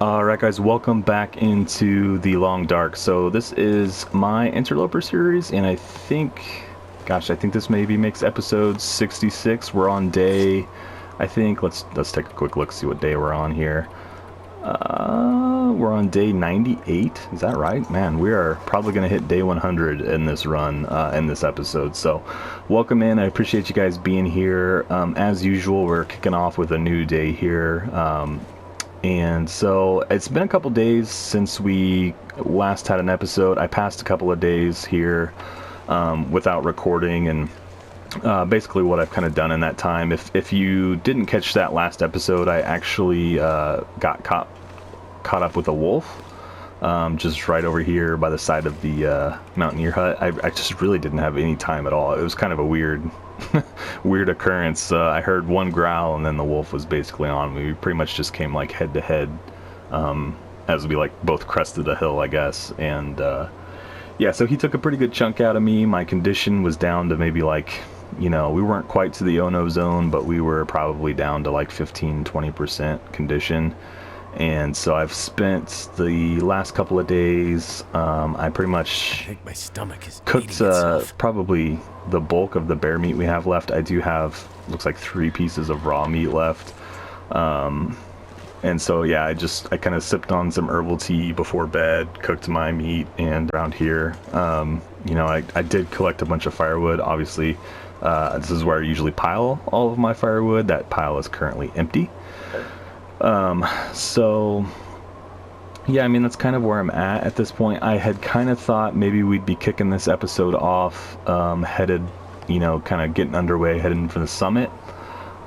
Alright guys, welcome back into the Long Dark. So this is my Interloper series, and I think this maybe makes episode 66. We're on day, I think, let's take a quick look, see what day we're on here. We're on day 98, is that right? Man, we are probably going to hit day 100 in this run, in this episode. So welcome in, I appreciate you guys being here. As usual, we're kicking off with a new day here. And so it's been a couple days since we last had an episode. I passed a couple of days here without recording, and basically what I've kind of done in that time, if you didn't catch that last episode, I actually got caught up with a wolf just right over here by the side of the mountaineer hut. I just really didn't have any time at all. It was kind of a weird occurrence. I heard one growl and then the wolf was basically on me. We pretty much just came like head to head as we like both crested a hill, I guess. And yeah, so he took a pretty good chunk out of me. My condition was down to maybe like, you know, we weren't quite to the oh-no zone, but we were probably down to like 15-20% condition. And so I've spent the last couple of days, I pretty much my stomach is cooked probably the bulk of the bear meat we have left. I do have, looks like 3 pieces of raw meat left. And so yeah, I kind of sipped on some herbal tea before bed, cooked my meat, and around here, you know, I did collect a bunch of firewood. Obviously, this is where I usually pile all of my firewood. That pile is currently empty. So yeah, I mean, that's kind of where I'm at this point. I had kind of thought maybe we'd be kicking this episode off, headed, you know, kind of getting underway, heading for the summit.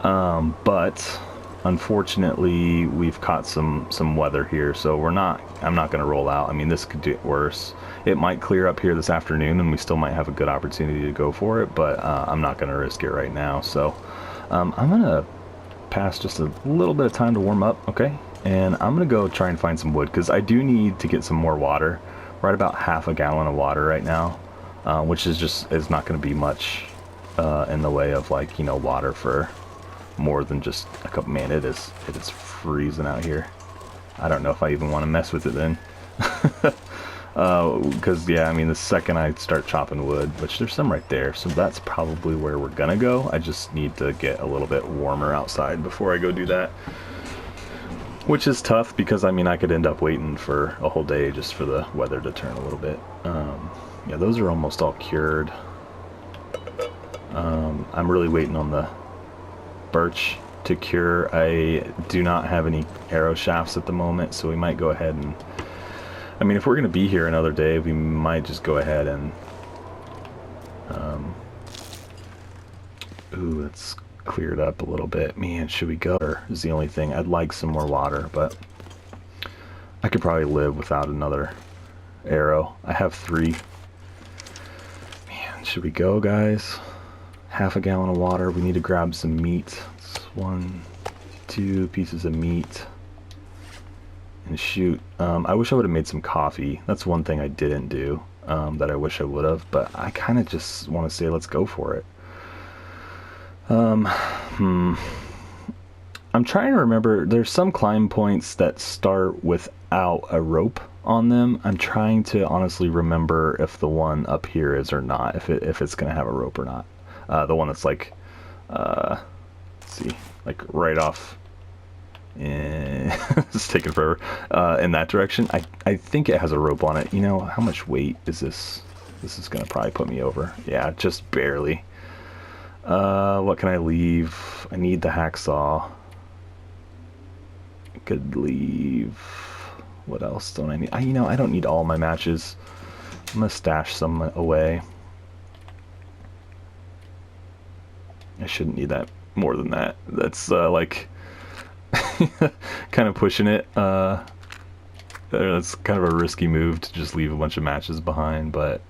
But unfortunately we've caught some weather here, so I'm not going to roll out. I mean, this could get worse. It might clear up here this afternoon and we still might have a good opportunity to go for it, but I'm not going to risk it right now. So I'm going to pass just a little bit of time to warm up, okay? And I'm gonna go try and find some wood, because I do need to get some more water. We're at about half a gallon of water right now, which is not going to be much in the way of, like, you know, water for more than just a couple. Man, it is freezing out here. I don't know if I even want to mess with it then. Because yeah, I mean, the second I start chopping wood, which there's some right there, so that's probably where we're gonna go. I just need to get a little bit warmer outside before I go do that, which is tough because I mean, I could end up waiting for a whole day just for the weather to turn a little bit. Yeah, those are almost all cured. I'm really waiting on the birch to cure. I do not have any arrow shafts at the moment, so we might go ahead and, I mean, if we're going to be here another day, we might just go ahead and, ooh, it's cleared up a little bit. Man, should we go? Or is the only thing. I'd like some more water, but I could probably live without another arrow. I have 3. Man, should we go, guys? Half a gallon of water. We need to grab some meat. It's 1, 2 pieces of meat. And shoot, I wish I would have made some coffee. That's one thing I didn't do, that I wish I would have, but I kind of just want to say let's go for it. I'm trying to remember, there's some climb points that start without a rope on them. I'm trying to honestly remember if the one up here is or not, if it's going to have a rope or not. The one that's like, let's see, like right off. It's taking forever in that direction. I think it has a rope on it. You know, how much weight is this? This is gonna probably put me over. Yeah, just barely. What can I leave? I need the hacksaw. I could leave, what else don't I need? You know, I don't need all my matches. I'm gonna stash some away. I shouldn't need that more than that. That's like kind of pushing it. That's kind of a risky move to just leave a bunch of matches behind, but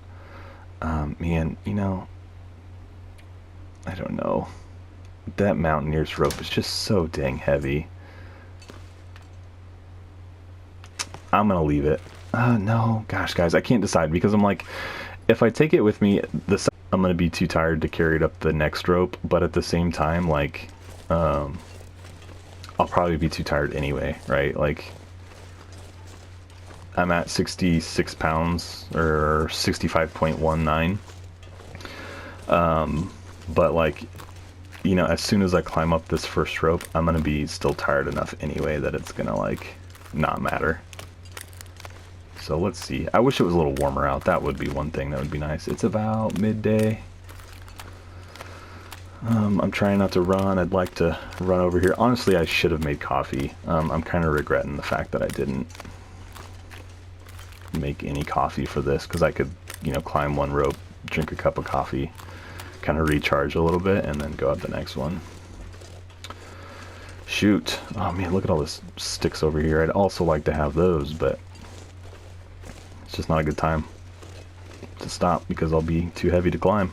man, you know, I don't know. That mountaineer's rope is just so dang heavy. I'm gonna leave it. No, gosh, guys, I can't decide, because I'm like, if I take it with me, I'm gonna be too tired to carry it up the next rope, but at the same time, like, I'll probably be too tired anyway, right? Like, I'm at 66 pounds, or 65.19. But like, you know, as soon as I climb up this first rope, I'm gonna be still tired enough anyway that it's gonna like not matter. So let's see. I wish it was a little warmer out. That would be one thing that would be nice. It's about midday. I'm trying not to run. I'd like to run over here. Honestly, I should have made coffee. I'm kind of regretting the fact that I didn't make any coffee for this, because I could, you know, climb one rope, drink a cup of coffee, kind of recharge a little bit, and then go up the next one. Shoot. Oh man, look at all this sticks over here. I'd also like to have those, but it's just not a good time to stop because I'll be too heavy to climb.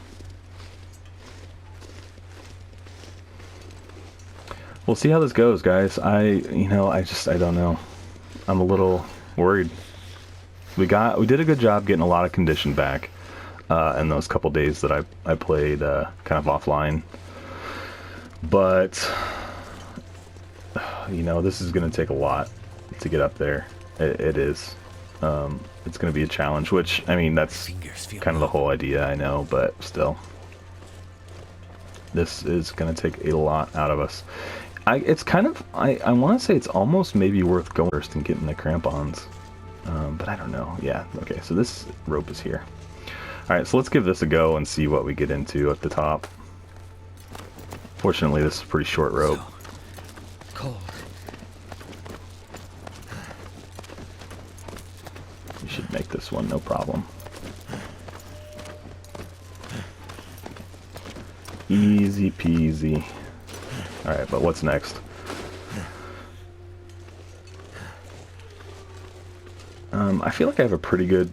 We'll see how this goes, guys. I don't know. I'm a little worried. We did a good job getting a lot of condition back in those couple days that I played kind of offline. But you know, this is going to take a lot to get up there. It is. It's going to be a challenge, which, I mean, that's kind of the whole idea, I know, but still. This is going to take a lot out of us. It's kind of, I want to say it's almost maybe worth going first and getting the crampons. But I don't know. Yeah, okay, so this rope is here. Alright, so let's give this a go and see what we get into at the top. Fortunately, this is a pretty short rope. So cold. You should make this one, no problem. Easy peasy. Alright, but what's next? I feel like I have a pretty good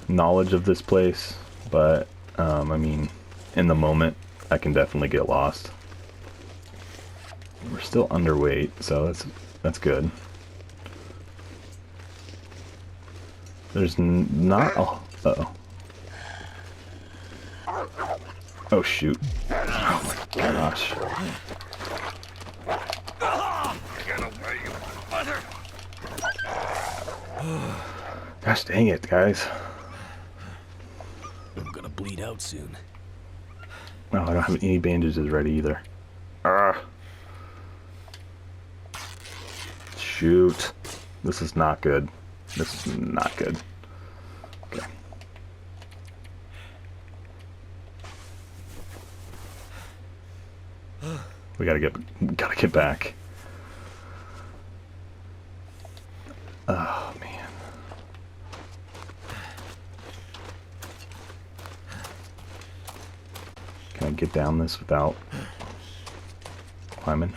knowledge of this place, but I mean, in the moment, I can definitely get lost. We're still underweight, so that's good. There's not. Oh, uh-oh. Oh shoot! Oh my gosh! Gosh dang it, guys! I'm gonna bleed out soon. Oh, I don't have any bandages ready either. Ah! Shoot! This is not good. This is not good. Okay. We gotta get back. Oh man. Can I get down this without climbing?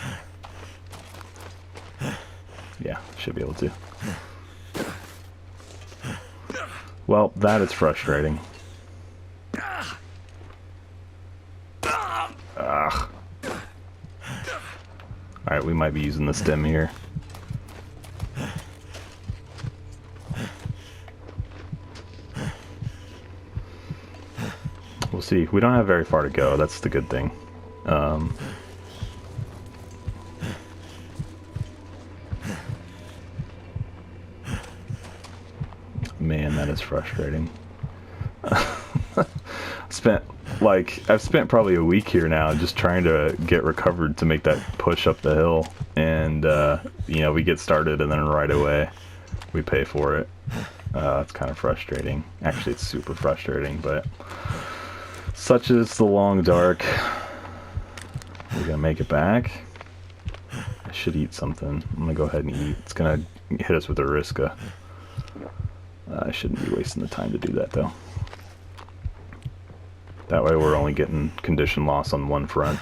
Yeah, should be able to. Well, that is frustrating. Ugh. Alright, we might be using the stem here. We'll see. We don't have very far to go. That's the good thing. Man, that is frustrating. I've spent probably a week here now just trying to get recovered to make that push up the hill, and you know, we get started and then right away we pay for it. It's kind of frustrating. Actually, it's super frustrating, but such is the long dark. We're gonna make it back. I should eat something. I'm gonna go ahead and eat. It's gonna hit us with a Riska. I shouldn't be wasting the time to do that though. That way we're only getting condition loss on one front.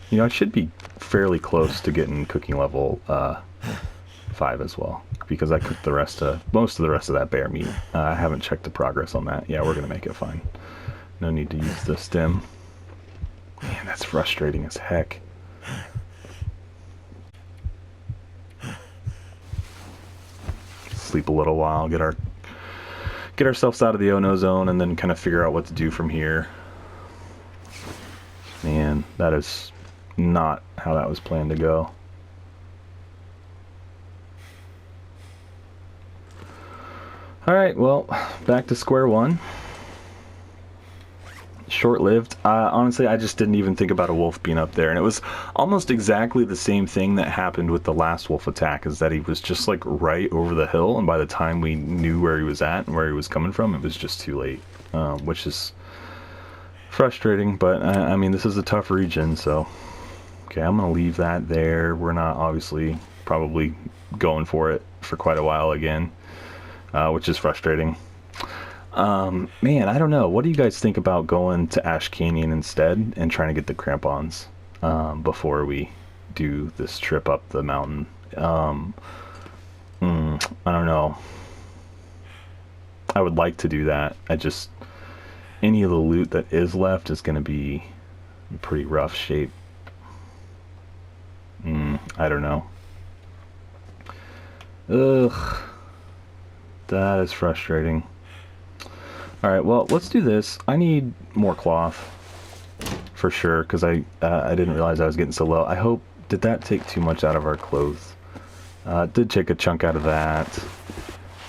You know, I should be fairly close to getting cooking level 5 as well, because I cooked most of the rest of that bear meat. I haven't checked the progress on that. Yeah, we're gonna make it fine. No need to use the stem. Man, that's frustrating as heck. Sleep a little while, get ourselves out of the oh-no zone, and then kind of figure out what to do from here. Man, that is not how that was planned to go. Alright, well, back to square one. Short-lived. Honestly, I just didn't even think about a wolf being up there, and it was almost exactly the same thing that happened with the last wolf attack, is that he was just like right over the hill, and by the time we knew where he was at and where he was coming from, it was just too late, which is frustrating. But I mean, this is a tough region, so okay, I'm gonna leave that there. We're not obviously probably going for it for quite a while again, which is frustrating. Man, I don't know. What do you guys think about going to Ash Canyon instead and trying to get the crampons before we do this trip up the mountain? I don't know. I would like to do that. Any of the loot that is left is going to be in pretty rough shape. I don't know. Ugh. That is frustrating. Alright, well, let's do this. I need more cloth, for sure, because I didn't realize I was getting so low. I hope, did that take too much out of our clothes? It did take a chunk out of that.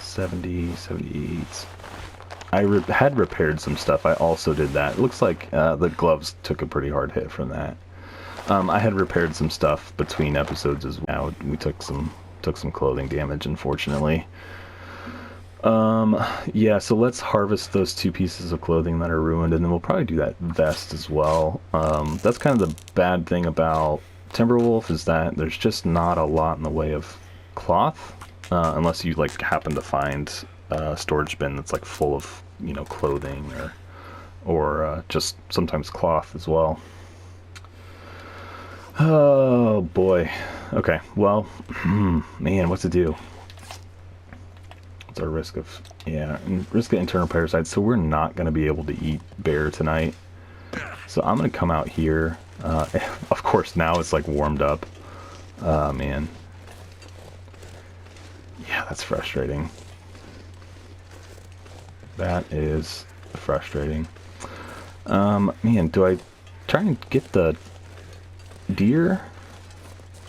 70, 78. I had repaired some stuff. I also did that. It looks like the gloves took a pretty hard hit from that. I had repaired some stuff between episodes as well. We took some clothing damage, unfortunately. Yeah, so let's harvest those 2 pieces of clothing that are ruined, and then we'll probably do that vest as well. That's kind of the bad thing about Timberwolf, is that there's just not a lot in the way of cloth, unless you like happen to find a storage bin that's like full of, you know, clothing or just sometimes cloth as well. Oh boy. Okay, well, man, what to do? Our risk of internal parasites, so we're not going to be able to eat bear tonight. So I'm going to come out here. Of course, now it's like warmed up. Man. Yeah, that's frustrating. That is frustrating. Man, do I try and get the deer?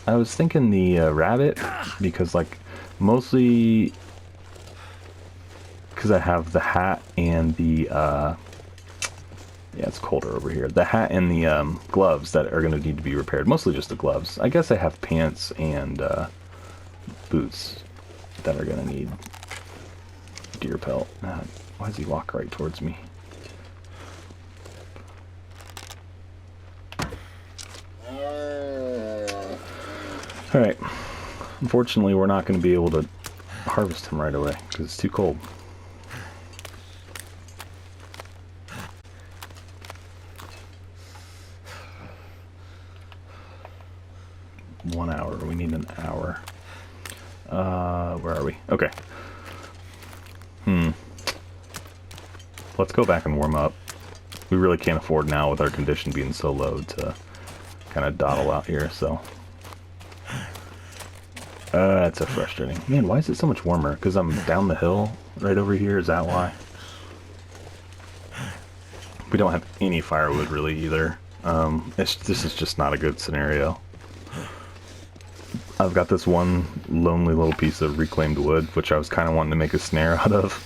I was thinking the rabbit, because like mostly because I have the hat and the yeah, it's colder over here, the hat and the gloves that are going to need to be repaired. Mostly just the gloves. I guess I have pants and boots that are going to need deer pelt. Why does he walk right towards me? Alright, unfortunately we're not going to be able to harvest him right away because it's too cold. We need an hour. Where are we? Okay. Let's go back and warm up. We really can't afford now, with our condition being so low, to kind of dawdle out here, so. That's so frustrating. Man, why is it so much warmer? Because I'm down the hill right over here? Is that why? We don't have any firewood really either. This is just not a good scenario. I've got this one lonely little piece of reclaimed wood, which I was kind of wanting to make a snare out of,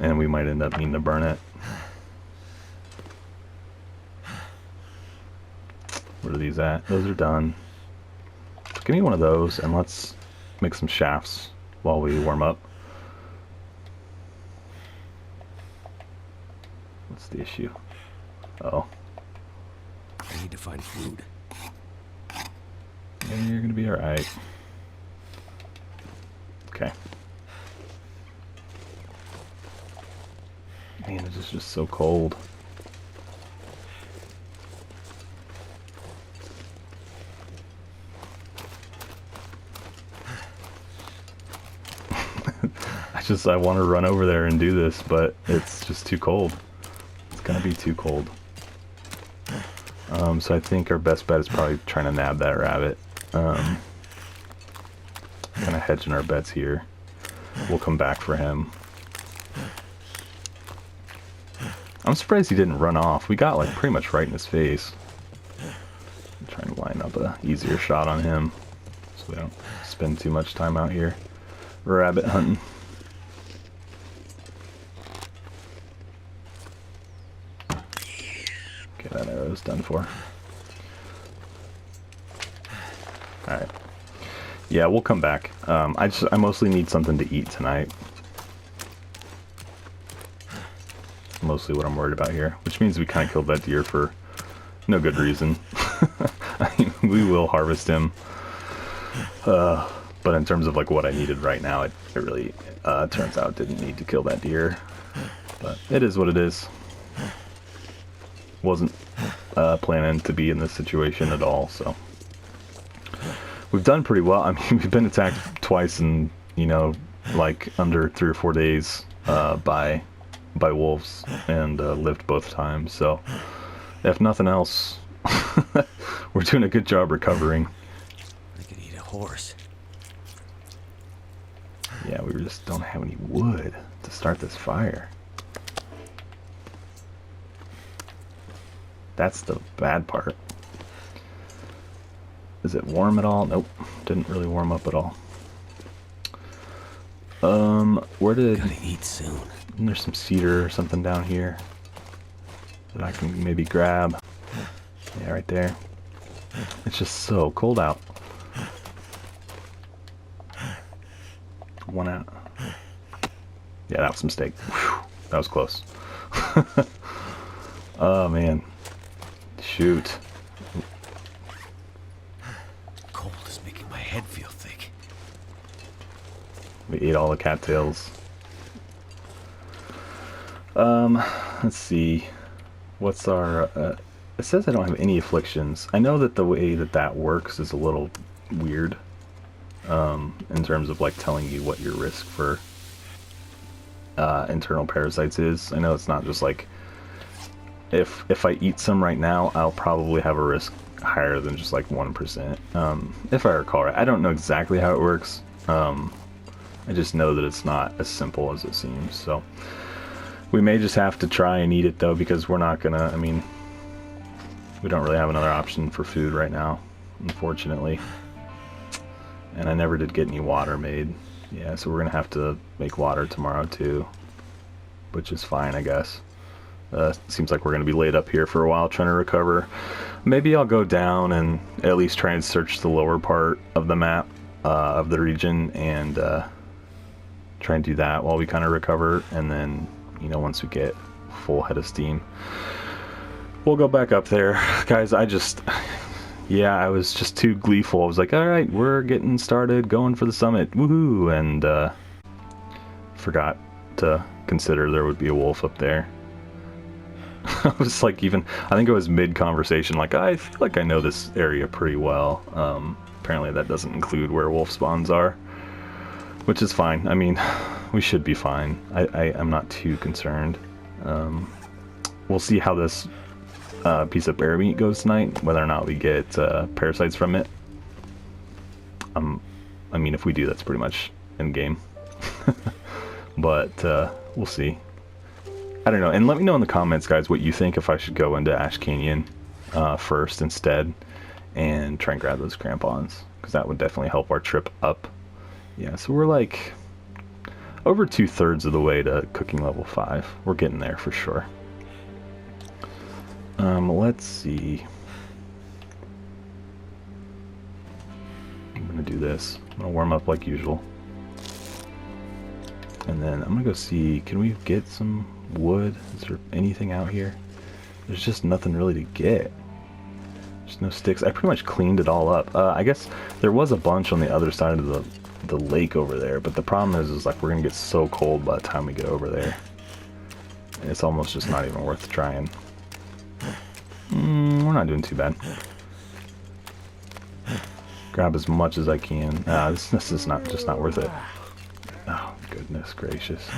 and we might end up needing to burn it. Where are these at? Those are done. Give me one of those, and let's make some shafts while we warm up. What's the issue? Oh. I need to find food. Yeah, you're gonna be alright. Okay. Man, it is just so cold. I want to run over there and do this, but it's just too cold. It's gonna be too cold. So I think our best bet is probably trying to nab that rabbit. Kind of hedging our bets here. We'll come back for him. I'm surprised he didn't run off. We got like pretty much right in his face. I'm trying to line up a easier shot on him so we don't spend too much time out here rabbit hunting. those done for. Alright. Yeah, we'll come back. I mostly need something to eat tonight. Mostly what I'm worried about here. Which means we kind of killed that deer for no good reason. I mean, we will harvest him. But in terms of like what I needed right now, it really turns out didn't need to kill that deer. But it is what it is. Wasn't planning to be in this situation at all, so. We've done pretty well. I mean, we've been attacked twice in, you know, like under 3 or 4 days by wolves, and lived both times. So, if nothing else, we're doing a good job recovering. I could eat a horse. Yeah, we just don't have any wood to start this fire. That's the bad part. Is it warm at all? Nope. Didn't really warm up at all. Where did... Gotta eat soon. There's some cedar or something down here that I can maybe grab. Yeah, right there. It's just so cold out. One out. Yeah, that was a mistake. Whew, that was close. Oh, man. Shoot. Cold is making my head feel thick. We ate all the cattails. Let's see. What's our... it says I don't have any afflictions. I know that the way that that works is a little weird. In terms of like telling you what your risk for internal parasites is. I know it's not just like... If I eat some right now, I'll probably have a risk higher than just like 1%. If I recall right. I don't know exactly how it works. I just know that it's not as simple as it seems. So we may just have to try and eat it though, because we're not gonna, I mean, we don't really have another option for food right now, unfortunately. And I never did get any water made. Yeah, so we're gonna have to make water tomorrow too, which is fine, I guess. Seems like we're going to be laid up here for a while trying to recover. Maybe I'll go down and at least try and search the lower part of the map of the region and try and do that while we kind of recover. And then, you know, once we get full head of steam, we'll go back up there. Guys, I was just too gleeful. I was like, all right, we're getting started, going for the summit. Woohoo! And forgot to consider there would be a wolf up there. I was like, I think it was mid-conversation, like, I feel like I know this area pretty well. Apparently that doesn't include where wolf spawns are, which is fine. I mean, we should be fine. I'm not too concerned. We'll see how this piece of bear meat goes tonight, whether or not we get parasites from it. I mean, if we do, that's pretty much in-game. But we'll see. I don't know, and let me know in the comments, guys, what you think if I should go into Ash Canyon first instead and try and grab those crampons, because that would definitely help our trip up. Yeah, so we're like over 2/3 of the way to cooking level 5. We're getting there for sure. Let's see. I'm gonna do this. I'm gonna warm up like usual. And then I'm gonna go see, can we get some wood? Is there anything out here? There's just nothing really to get. There's no sticks. I pretty much cleaned it all up. I guess there was a bunch on the other side of the lake over there, but the problem is like we're gonna get so cold by the time we get over there. And it's almost just not even worth trying. We're not doing too bad. Grab as much as I can. This is not worth it. Oh, goodness gracious.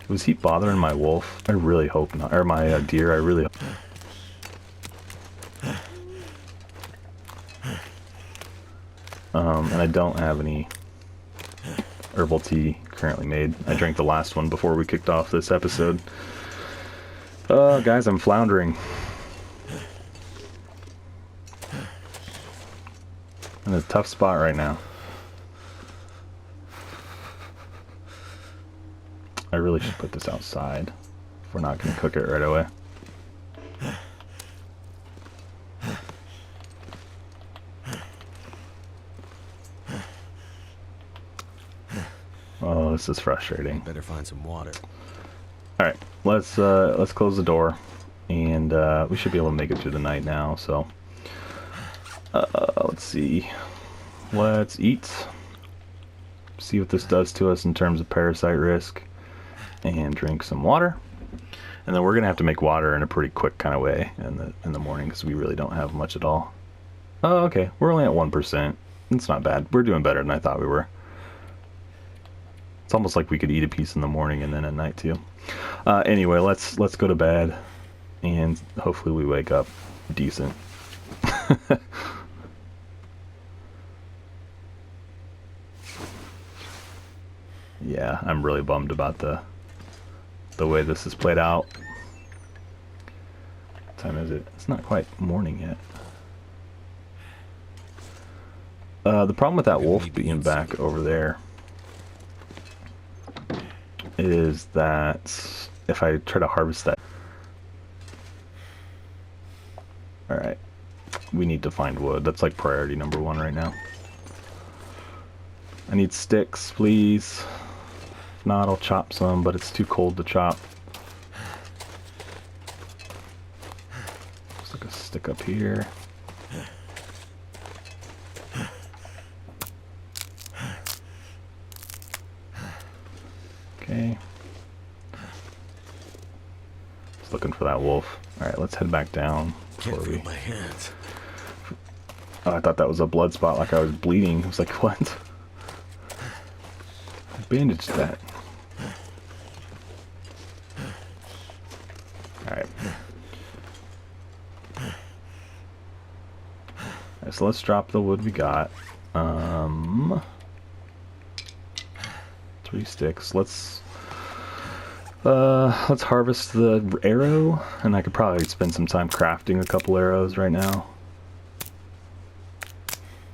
Was he bothering my wolf? I really hope not. Or my deer, I really hope. And I don't have any herbal tea currently made. I drank the last one before we kicked off this episode. Guys, I'm floundering. In a tough spot right now. I really should put this outside we're not going to cook it right away. Oh, this is frustrating. Better find some water. All right, let's close the door, and we should be able to make it through the night now. So, let's see. Let's eat. See what this does to us in terms of parasite risk, and drink some water. And then we're gonna have to make water in a pretty quick kind of way in the morning because we really don't have much at all. Oh, okay, we're only at 1%. It's not bad. We're doing better than I thought we were. It's almost like we could eat a piece in the morning and then at night too. Anyway, let's go to bed, and hopefully we wake up decent. Yeah, I'm really bummed about the way this has played out. What time is it? It's not quite morning yet. The problem with that wolf being back over there is that if I try to harvest that... Alright, we need to find wood. That's like priority number 1 right now. I need sticks, please. If not, I'll chop some, but it's too cold to chop. Looks like a stick up here. Okay. Just looking for that wolf. Alright, let's head back down. Can't feel my hands. Oh, I thought that was a blood spot, like I was bleeding. I was like, what? I bandaged that. Alright. Alright, so let's drop the wood we got. 3 sticks. Let's harvest the arrow, and I could probably spend some time crafting a couple arrows right now.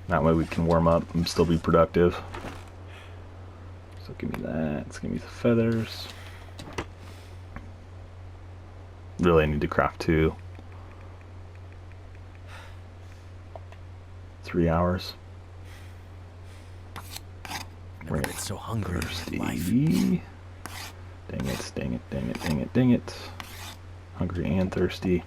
That way we can warm up and still be productive. So give me that. Let's give me the feathers. Really, I need to craft 2. 3 hours. Never been so hungry in my life. Dang it, dang it, dang it, dang it, dang it. Hungry and thirsty.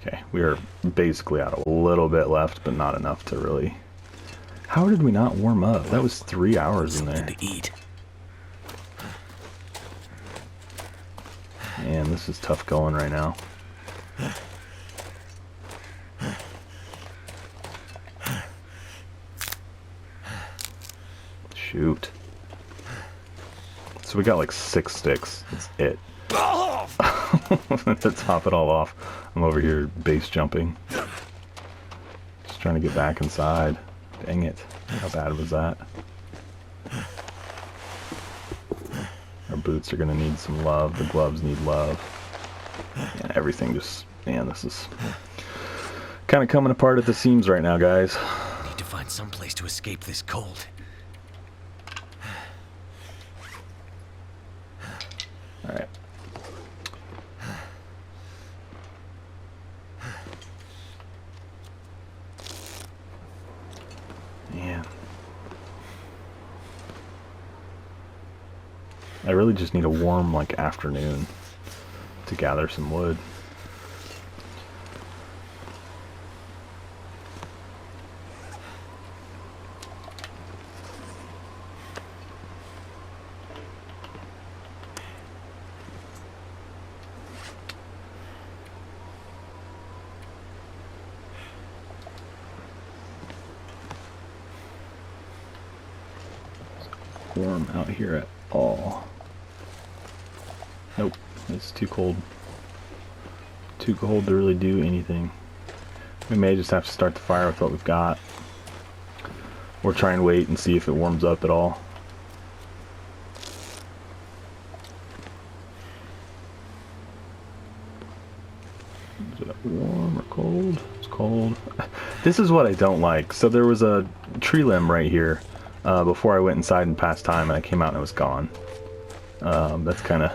Okay, we are basically out a little bit left, but not enough to really... How did we not warm up? That was 3 hours in there. Something to eat. Man, this is tough going right now. Shoot. So we got like 6 sticks. That's it. To top it all off, I'm over here base jumping. Just trying to get back inside. Dang it. How bad was that? Our boots are going to need some love. The gloves need love. And everything just... Man, this is kind of coming apart at the seams right now, guys. I need to find some place to escape this cold. Alright. Man. I really just need a warm, like, afternoon to gather some wood. Warm out here at all. Nope, it's too cold. Too cold to really do anything. We may just have to start the fire with what we've got. Or try and wait and see if it warms up at all. Is it warm or cold? It's cold. This is what I don't like. So there was a tree limb right here. before I went inside and passed time, and I came out and it was gone. That's kind of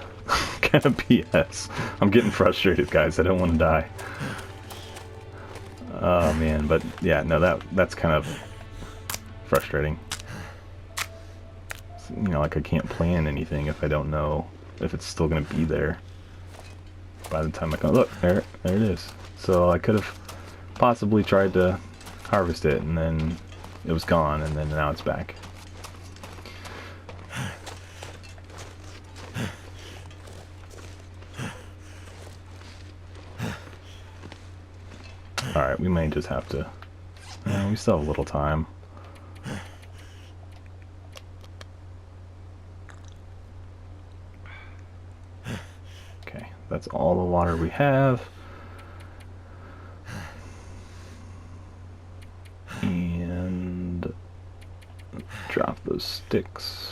kind of BS. I'm getting frustrated, guys. I don't want to die. Oh man, but yeah, no, that's kind of frustrating. You know, like I can't plan anything if I don't know if it's still going to be there by the time I come. Look, there it is. So I could have possibly tried to harvest it, and then it was gone, and then now it's back. Alright, we may just have to... we still have a little time. Okay, that's all the water we have. And... drop those sticks.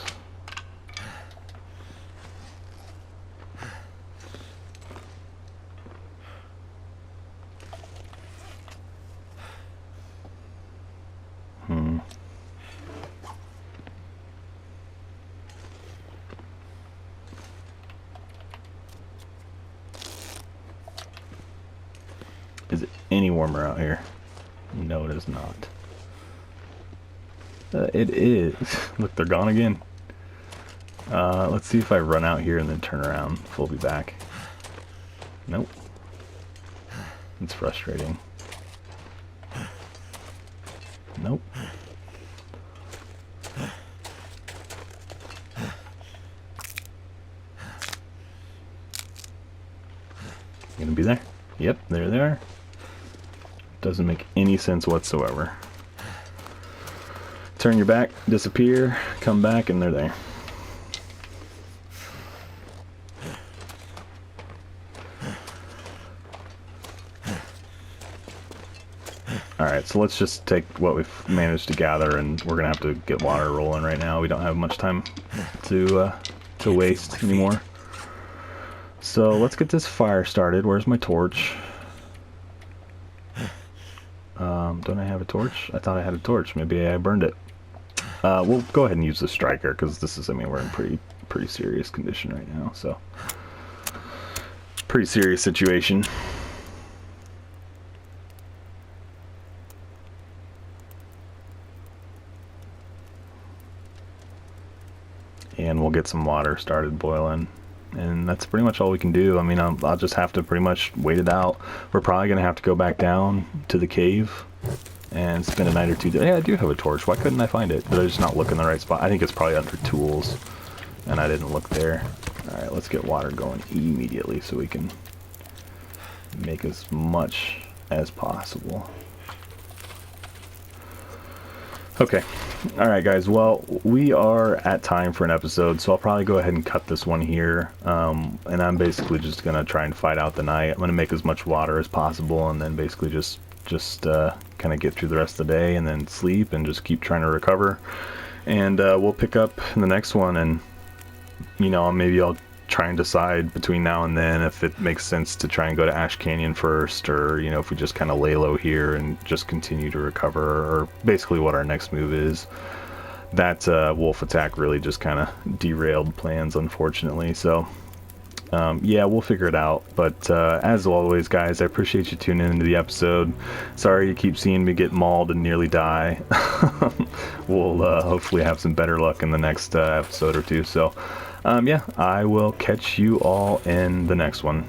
Is it any warmer out here? No, it is not. It is. Look, they're gone again. Let's see if I run out here and then turn around. We'll be back. Nope. It's frustrating. Nope. Gonna be there? Yep, there they are. Doesn't make any sense whatsoever. Turn your back, disappear, come back, and they're there. Alright, so let's just take what we've managed to gather, and we're gonna have to get water rolling right now. We don't have much time to waste anymore. So let's get this fire started. Where's my torch? Don't I have a torch? I thought I had a torch. Maybe I burned it. We'll go ahead and use the striker, because this is, I mean, we're in pretty serious condition right now, so pretty serious situation. And we'll get some water started boiling, and that's pretty much all we can do. I mean, I'll just have to pretty much wait it out. We're probably gonna have to go back down to the cave and spend a night or two there. Yeah, I do have a torch. Why couldn't I find it? Did I just not look in the right spot? I think it's probably under tools, and I didn't look there. Alright, let's get water going immediately so we can make as much as possible. Okay. Alright guys, well, we are at time for an episode, so I'll probably go ahead and cut this one here. And I'm basically just going to try and fight out the night. I'm going to make as much water as possible, and then basically just kind of get through the rest of the day and then sleep and just keep trying to recover. And we'll pick up in the next one, and you know, maybe I'll try and decide between now and then if it makes sense to try and go to Ash Canyon first, or you know, if we just kind of lay low here and just continue to recover, or basically what our next move is. That wolf attack really just kind of derailed plans, unfortunately. So yeah, we'll figure it out. But as always, guys, I appreciate you tuning into the episode. Sorry you keep seeing me get mauled and nearly die. We'll hopefully have some better luck in the next episode or two. So yeah, I will catch you all in the next one.